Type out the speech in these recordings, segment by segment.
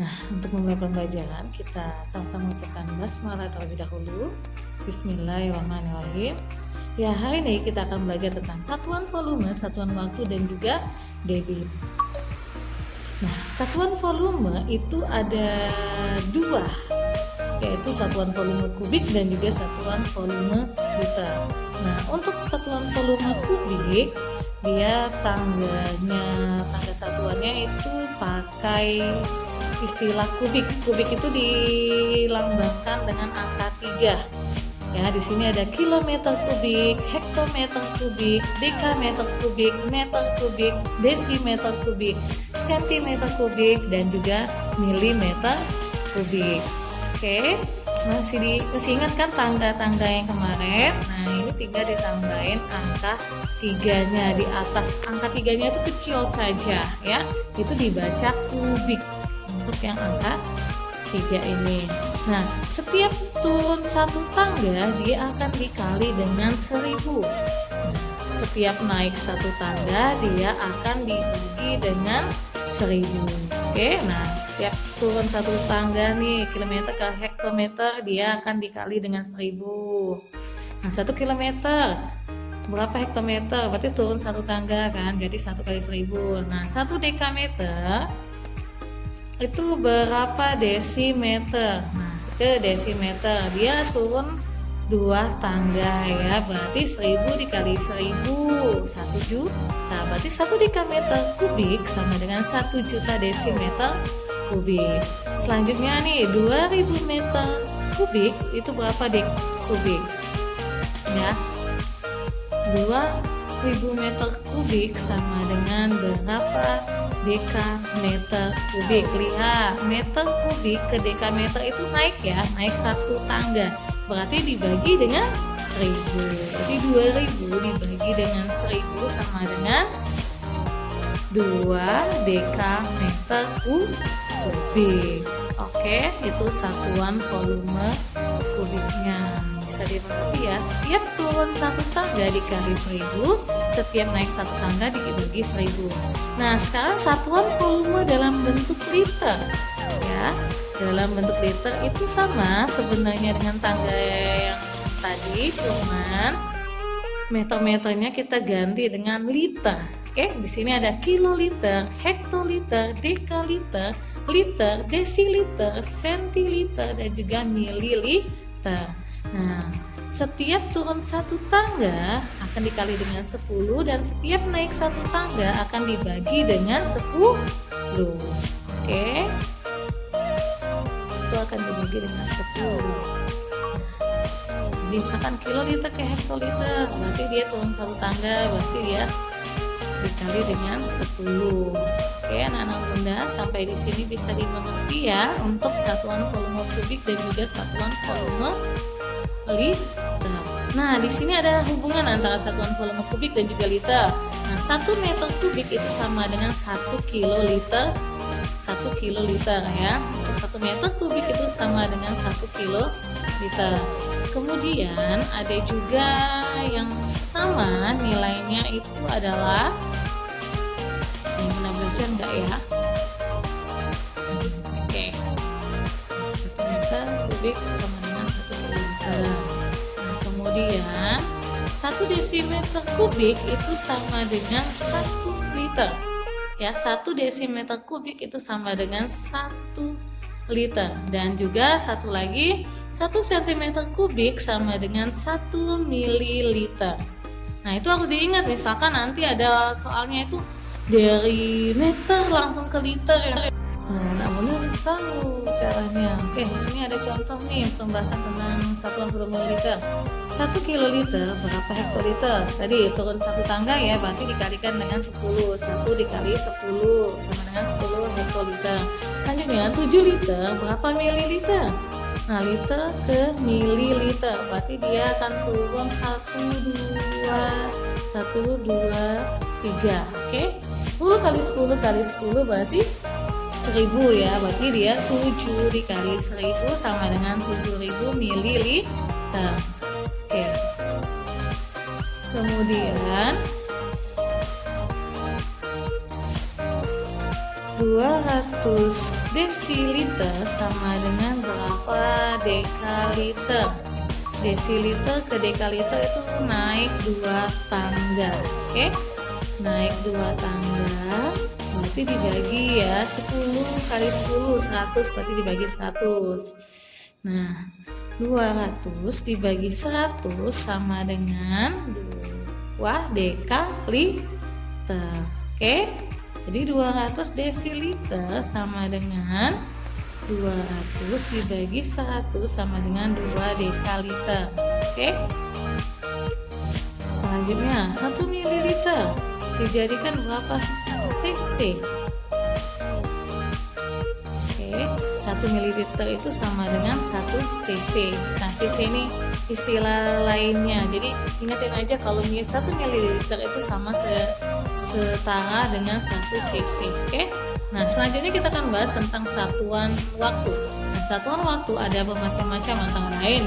Nah, untuk memulai pembelajaran, kita sama-sama ucapkan basmalah terlebih dahulu. Bismillahirrahmanirrahim. Ya, hari ini kita akan belajar tentang satuan volume, satuan waktu, dan juga debit. Nah, satuan volume itu ada dua, yaitu satuan volume kubik dan juga satuan volume liter. Nah, untuk satuan volume kubik, dia tangga satuannya itu pakai istilah kubik. Kubik itu dilambangkan dengan angka 3. Ya, di sini ada kilometer kubik, hektometer kubik, dekameter kubik, meter kubik, desimeter kubik, sentimeter kubik, dan juga milimeter kubik. Oke, masih ingat kan tangga-tangga yang kemarin? Nah, ini tinggal ditambahin angka 3-nya di atas. Angka 3-nya itu kecil saja ya. Itu dibaca kubik untuk yang angka 3 ini. Nah, setiap turun satu tangga dia akan dikali dengan 1000. Nah, setiap naik satu tangga dia akan dibagi dengan 1000. Oke, nah setiap turun satu tangga nih, kilometer ke hektometer, dia akan dikali dengan 1000. Nah, 1 kilometer berapa hektometer? Berarti turun satu tangga kan, jadi 1 kali 1000. Nah, 1 dekameter itu berapa desimeter? Nah, ke desimeter dia turun 2 tangga ya, berarti 1000 dikali 1000 1 juta. Berarti 1 dekameter kubik sama dengan 1 juta desimeter kubik. Selanjutnya nih, 2000 meter kubik itu berapa dek kubik ya? 2000 meter kubik sama dengan berapa dekameter kubik? Lihat, meter kubik ke dekameter itu naik ya, naik satu tangga, berarti dibagi dengan 1000. Jadi 2000 dibagi dengan 1000 sama dengan 2 dekameter kubik. Oke, itu satuan volume kubiknya. Bisa dimengerti ya, setiap turun satu tangga dikali 1000, setiap naik satu tangga dibagi 1000. Nah, sekarang satuan volume dalam bentuk liter ya. Dalam bentuk liter itu sama sebenarnya dengan tangga yang tadi, cuman meter-meternya kita ganti dengan liter. Oke, di sini ada kiloliter, hektoliter, dekaliter, liter, desiliter, sentiliter, dan juga mililiter. Nah, setiap turun satu tangga akan dikali dengan 10, dan setiap naik satu tangga akan dibagi dengan 10. Oke, itu akan dibagi dengan 10. Jadi misalkan kiloliter ke hektoliter, berarti dia turun satu tangga, berarti dia dikali dengan 10. Oke, anak-anak bunda, sampai di sini bisa dimengerti ya untuk satuan volume kubik dan juga satuan volume liter. Nah, di sini ada hubungan antara satuan volume kubik dan juga liter. Nah, 1 meter kubik itu sama dengan 1 kiloliter. 1 kiloliter ya. Untuk 1 meter kubik itu sama dengan 1 kiloliter. Kemudian ada juga yang sama nilainya itu adalah, yang pernah belajar enggak ya? Oke, 1 meter kubik sama dengan 1 kiloliter. Nah, kemudian 1 desimeter kubik itu sama dengan 1 liter ya. 1 desimeter kubik itu sama dengan 1 liter. Dan juga satu lagi, 1 cm kubik sama dengan 1 mililiter. Nah, itu harus diingat, misalkan nanti ada soalnya itu dari meter langsung ke liter. Nah, namun harus tahu caranya. Oke, di sini ada contoh nih pembahasan tentang satuan volume liter. 1 kiloliter berapa hektoliter? Tadi turun satu tangga ya, berarti dikalikan dengan 10. 1 dikali 10 sama dengan 10 hektoliter. Selanjutnya 7 liter berapa mililiter? Nah, liter ke mililiter, berarti dia akan turun 1, 2, 3. Oke, 10 kali 10 kali 10 berarti 1000 ya, berarti dia 7 dikali 1000 sama dengan 7000 mililiter. Oke, kemudian 200 desiliter sama dengan berapa dekaliter? Desiliter ke dekaliter itu naik 2 tangga. Oke, naik 2 tangga berarti dibagi ya 10 kali 10 100 berarti dibagi 100. Nah 200 dibagi 100 sama dengan 2 dekaliter. Oke, jadi 200 desiliter sama dengan 200 dibagi 100 sama dengan 2 dekaliter. Oke. Selanjutnya 1 mililiter dijadikan berapa cc? Oke, 1 mililiter itu sama dengan 1 cc. Nah, cc ini istilah lainnya. Jadi ingatin aja kalau 1 mililiter itu sama setara dengan 1 cc. Oke. Nah, selanjutnya kita akan bahas tentang satuan waktu. Nah, satuan waktu ada bermacam-macam antara lain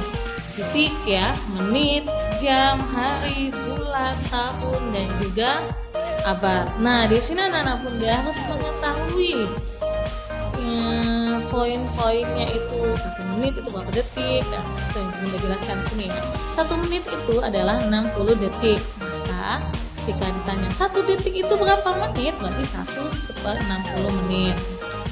detik ya, menit, jam, hari, bulan, tahun, dan juga abad. Nah, di sini anak-anak bunda harus mengetahui poin-poinnya itu. 1 menit itu berapa detik? Nah, itu yang bunda jelaskan sini. 1 menit itu adalah 60 detik. Maka ketika ditanya 1 detik itu berapa menit, berarti 1/60 menit.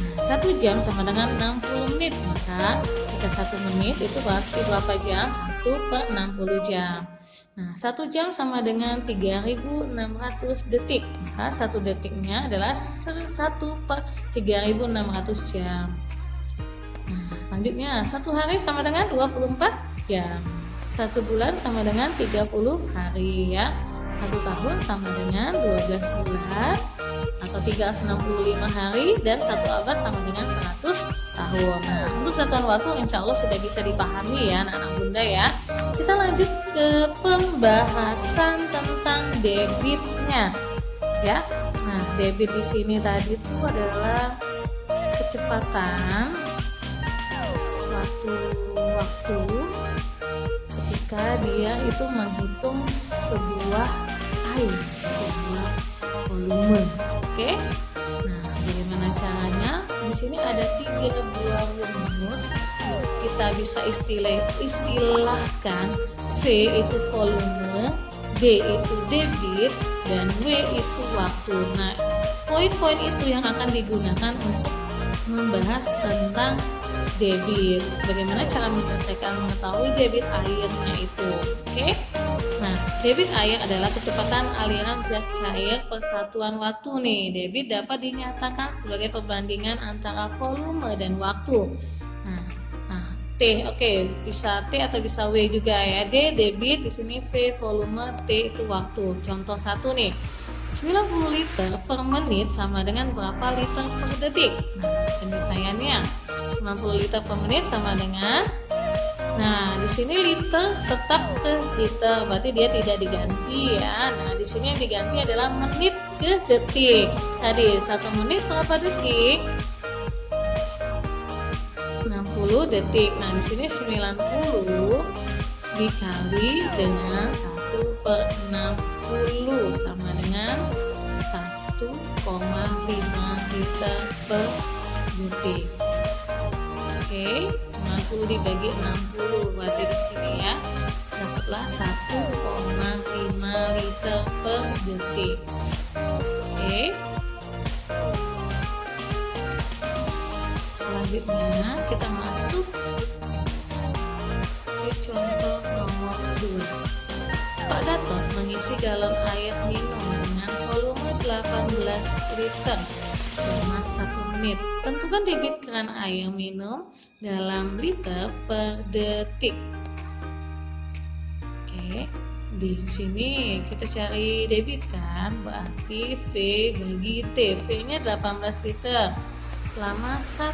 Nah, 1 jam sama dengan 60 menit. Maka jika 1 menit itu berarti berapa jam? 1/60 jam. Nah, 1 jam sama dengan 3.600 detik. Maka 1 detiknya adalah 1/3600 jam. Nah, lanjutnya 1 hari sama dengan 24 jam. 1 bulan sama dengan 30 hari ya. 1 tahun sama dengan 12 bulan atau 365 hari, dan 1 abad sama dengan 100 tahun. Nah, untuk satuan waktu insya Allah sudah bisa dipahami ya anak-anak bunda ya. Kita lanjut ke pembahasan tentang debitnya ya. Nah, debit di sini tadi itu adalah kecepatan suatu waktu ketika dia itu menghitung sebuah air, sebuah volume. Oke. Nah, bagaimana caranya? Di sini ada 3 buah rumus. Kita bisa istilahkan V itu volume, D itu debit, dan W itu waktu. Nah, poin-poin itu yang akan digunakan untuk membahas tentang debit. Bagaimana cara menyelesaikan mengetahui debit airnya itu? Oke. Nah, debit air adalah kecepatan aliran zat cair per satuan waktu nih. Debit dapat dinyatakan sebagai perbandingan antara volume dan waktu. Nah, T, oke, bisa T atau bisa W juga ya. D debit, di sini V volume, T itu waktu. Contoh 1 nih. 90 liter per menit sama dengan berapa liter per detik? Nah, penyelesaiannya 90 liter per menit sama dengan, nah di sini liter tetap ke liter, berarti dia tidak diganti ya. Nah, di sini yang diganti adalah menit ke detik. Tadi 1 menit berapa detik? 60 detik. Nah, di sini 90 dikali dengan 1/60 sama dengan 1,5 liter per detik. Oke, 90 dibagi 60 berarti di sini ya dapatlah 1,5 liter per detik. Oke. Selanjutnya kita masuk ke contoh nomor 2. Pak Gatot mengisi galon air minum dengan volume 18 liter selama 1 menit. Tentukan debit keran air minum dalam liter per detik. Oke, di sini kita cari debit kan, berarti V bagi T. V-nya 18 liter selama 1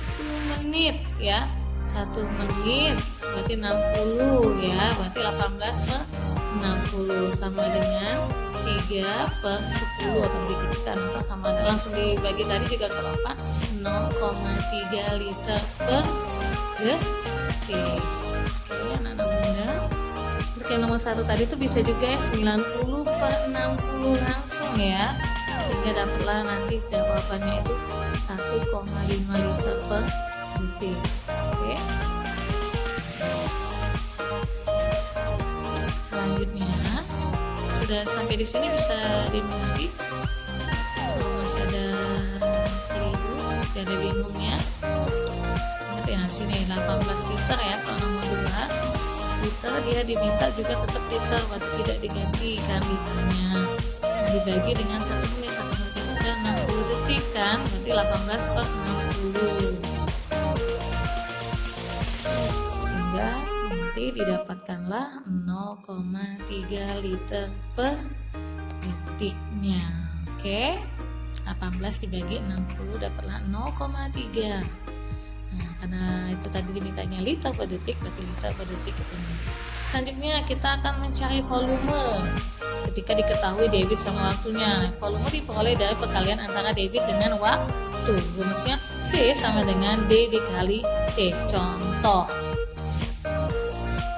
menit ya. 1 menit berarti 60 ya, berarti 18/60 sama dengan 3/10 atau lebih kecil atau sama, langsung dibagi tadi juga gak apa-apa, 0,3 liter per detik. Oke, anak-anak bunda, untuk yang nomor 1 tadi itu bisa juga ya 90/60 langsung ya, sehingga dapatlah nanti jawabannya itu 1,5 liter per detik. Oke. Selanjutnya sudah sampai di sini bisa dimengerti. Kalau masih ada keliru, masih ada bingungnya. Nah, sini 18 liter ya, soal nomor 2 liter, dia diminta juga tetap liter, berarti tidak diganti kan liternya. Nah, dibagi dengan 1 menit, 1 menit itu ada 60 detik kan, berarti 18 per 60, sehingga nanti didapatkanlah 0,3 liter per detiknya. Oke, 18 dibagi 60 dapatlah 0,3. Nah, karena itu tadi dimintanya liter per detik, berarti liter per detik itu. Selanjutnya kita akan mencari volume ketika diketahui debit sama waktunya. Volume diperoleh dari perkalian antara debit dengan waktu. Rumusnya V sama dengan D dikali T. Contoh,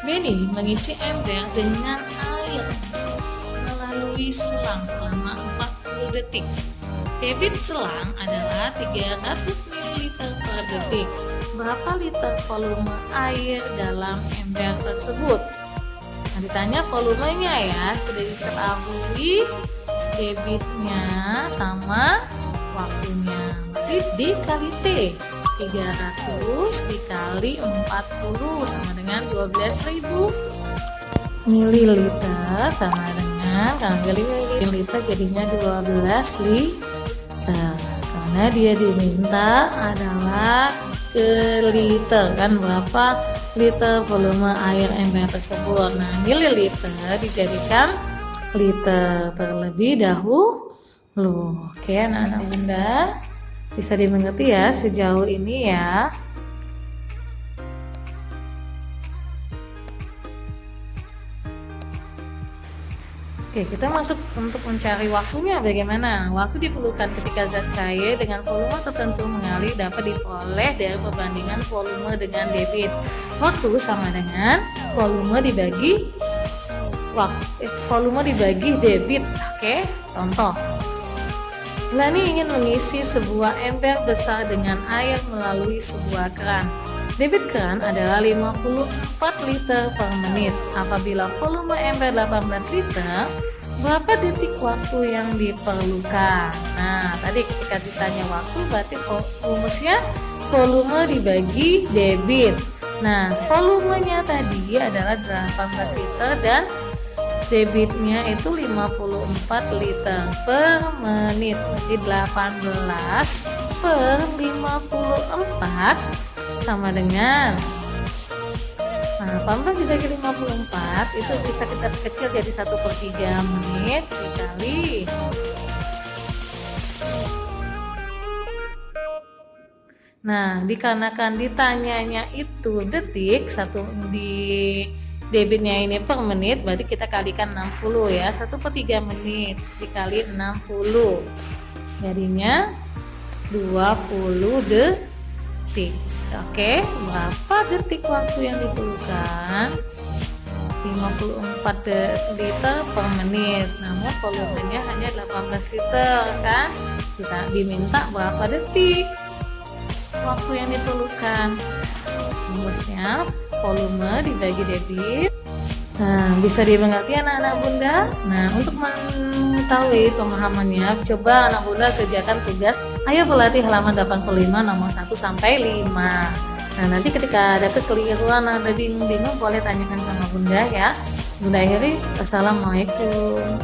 Benny mengisi ember dengan air melalui selang selama 40 detik. Debit selang adalah 300 ml per detik. Berapa liter volume air dalam ember tersebut? Nah, ditanya volumenya ya, sudah diketahui debitnya sama waktunya. Berarti dikali T. 300 dikali 40 sama dengan 12.000 ml sama dengan, kalau kali mililiter jadinya 12 liter, karena dia diminta adalah ke liter kan, berapa liter volume air ember tersebut. Nah, mililiter dijadikan liter terlebih dahulu. Oke, anak-anak Bunda, bisa dimengerti ya sejauh ini ya. Oke, kita masuk untuk mencari waktunya. Bagaimana? Waktu diperlukan ketika zat cair dengan volume tertentu mengalir dapat diperoleh dari perbandingan volume dengan debit. Waktu sama dengan volume dibagi volume dibagi debit. Oke, contoh. Lani ingin mengisi sebuah ember besar dengan air melalui sebuah keran. Debit keran adalah 54 liter per menit. Apabila volume ember 18 liter, berapa detik waktu yang diperlukan? Nah, tadi ketika ditanya waktu berarti rumusnya volume dibagi debit. Nah, volumenya tadi adalah 18 liter dan debitnya itu 54 liter per menit. Berarti 18 per 54 sama dengan 18 dibagi 54 itu bisa kita kecil jadi 1/3 menit dikali dikarenakan ditanyanya itu detik, satu di debitnya ini per menit, berarti kita kalikan 60 ya, 1/3 menit dikali 60 jadinya 20 detik. Oke, berapa detik waktu yang diperlukan? 54 liter per menit, namun volumenya hanya 18 liter kan? Kita diminta berapa detik waktu yang diperlukan? Rumusnya volume dibagi debit. Nah, bisa dimengerti anak-anak Bunda. Nah, untuk mengetahui pemahamannya, coba anak Bunda kerjakan tugas Ayo Berlatih halaman 85 nomor 1 sampai 5. Nah, nanti ketika ada kekeliruan, ada bingung-bingung, boleh tanyakan sama Bunda ya. Bunda akhiri, Assalamualaikum.